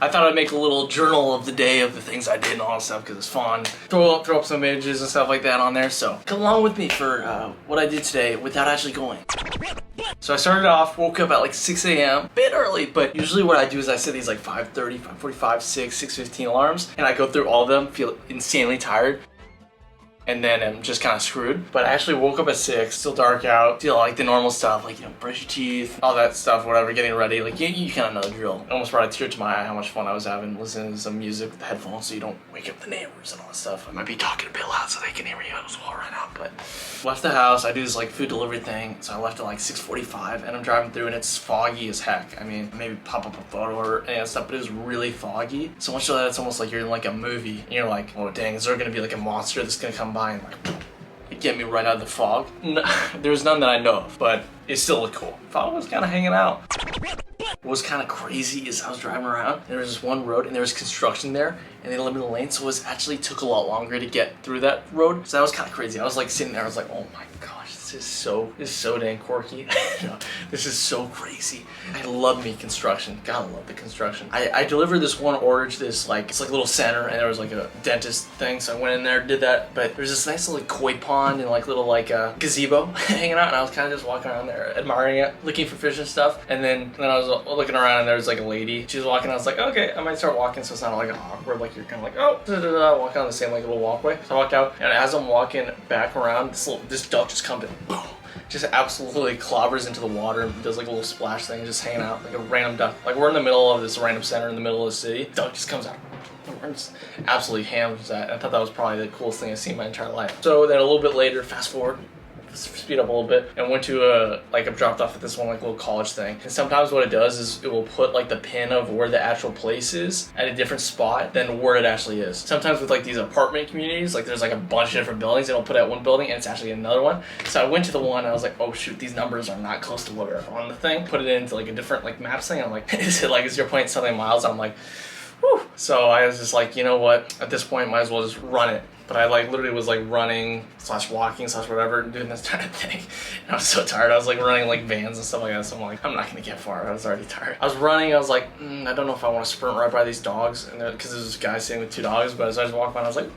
I thought I'd make a little journal of the day of the things I did and all that stuff because it's fun. Throw up some images and stuff like that on there. So come along with me for what I did today without actually going. So I started off, woke up at like 6 a.m. A bit early, but usually what I do is I set these like 5:30, 5:45, 6, 6:15 alarms, and I go through all of them, feel insanely tired, and then I'm just kind of screwed. But I actually woke up at 6, still dark out, still like the normal stuff, like, you know, brush your teeth, all that stuff, whatever, getting ready. Like, you kind of know the drill. It almost brought a tear to my eye how much fun I was having listening to some music with the headphones so you don't wake up the neighbors and all that stuff. I might be talking a bit loud so they can hear me as well right now, but left the house. I do this like food delivery thing, so I left at like 6:45, and I'm driving through and it's foggy as heck. I mean, maybe pop up a photo or any of that stuff, but it was really foggy. So much so that it's almost like you're in like a movie, and you're like, oh dang, is there gonna be like a monster that's gonna come by and like get me right out of the fog? No, there's none that I know of, but it still looked cool. Fog was kind of hanging out. What was kind of crazy is I was driving around, and there was this one road, and there was construction there, and they limited the lane, so it actually took a lot longer to get through that road. So that was kind of crazy. I was like sitting there, I was like, oh my gosh, this is so dang quirky. This is so crazy. I love me construction. Gotta love the construction. I delivered this one order to this like, it's like a little center, and there was like a dentist thing, so I went in there, did that, but there's this nice little like, koi pond and like little like gazebo hanging out, and I was kind of just walking around there, admiring it, looking for fish and stuff, and then I was looking around and there was like a lady. She was walking, I was like, okay, I might start walking so it's not like awkward, like you're kind of like, oh, walking on the same like little walkway. So I walked out, and as I'm walking back around, this duck just comes in, boom, just absolutely clobbers into the water and does like a little splash thing, just hanging out like a random duck. Like we're in the middle of this random center in the middle of the city. Duck just comes out. Just absolutely hams that. I thought that was probably the coolest thing I've seen in my entire life. So then a little bit later, fast forward, speed up a little bit, and went to I'm dropped off at this one like little college thing. And sometimes what it does is it will put like the pin of where the actual place is at a different spot than where it actually is. Sometimes with like these apartment communities, like there's like a bunch of different buildings, it'll put it at one building and it's actually another one. So I went to the one and I was like, oh shoot, these numbers are not close to what are on the thing. Put it into like a different like maps thing. I'm like, is it like 0.something miles? I'm like, whew. So I was just like, you know what? At this point, might as well just run it. But I like literally was like running / walking / whatever, doing this kind of thing. And I was so tired. I was like running like vans and stuff like that. So I'm like, I'm not gonna get far. I was already tired. I was running. I was like, I don't know if I want to sprint right by these dogs, and because there's this guy sitting with 2 dogs. But as I was walking by, I was like,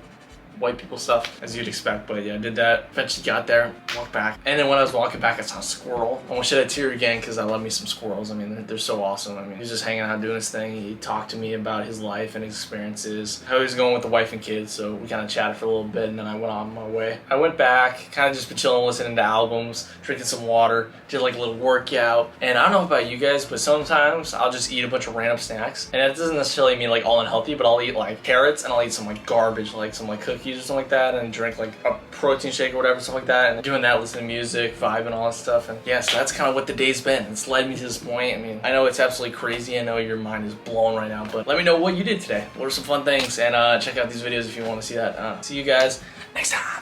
white people stuff, as you'd expect. But yeah, I did that. Eventually got there, walked back, and then when I was walking back, I saw a squirrel. I almost shed a tear again because I love me some squirrels. I mean, they're so awesome. I mean, he's just hanging out doing his thing. He talked to me about his life and his experiences, how he was going with the wife and kids. So we kind of chatted for a little bit, and then I went on my way. I went back, kind of just been chilling, listening to albums, drinking some water, did like a little workout. And I don't know about you guys, but sometimes I'll just eat a bunch of random snacks, and it doesn't necessarily mean like all unhealthy, but I'll eat like carrots, and I'll eat some like garbage, like some like cookies or something like that, and drink like a protein shake or whatever, stuff like that, and doing that, listening to music, vibe and all that stuff. And yeah, so that's kind of what the day's been. It's led me to this point. I mean, I know it's absolutely crazy. I know your mind is blown right now, but let me know what you did today. What are some fun things, and check out these videos if you want to see that. See you guys next time.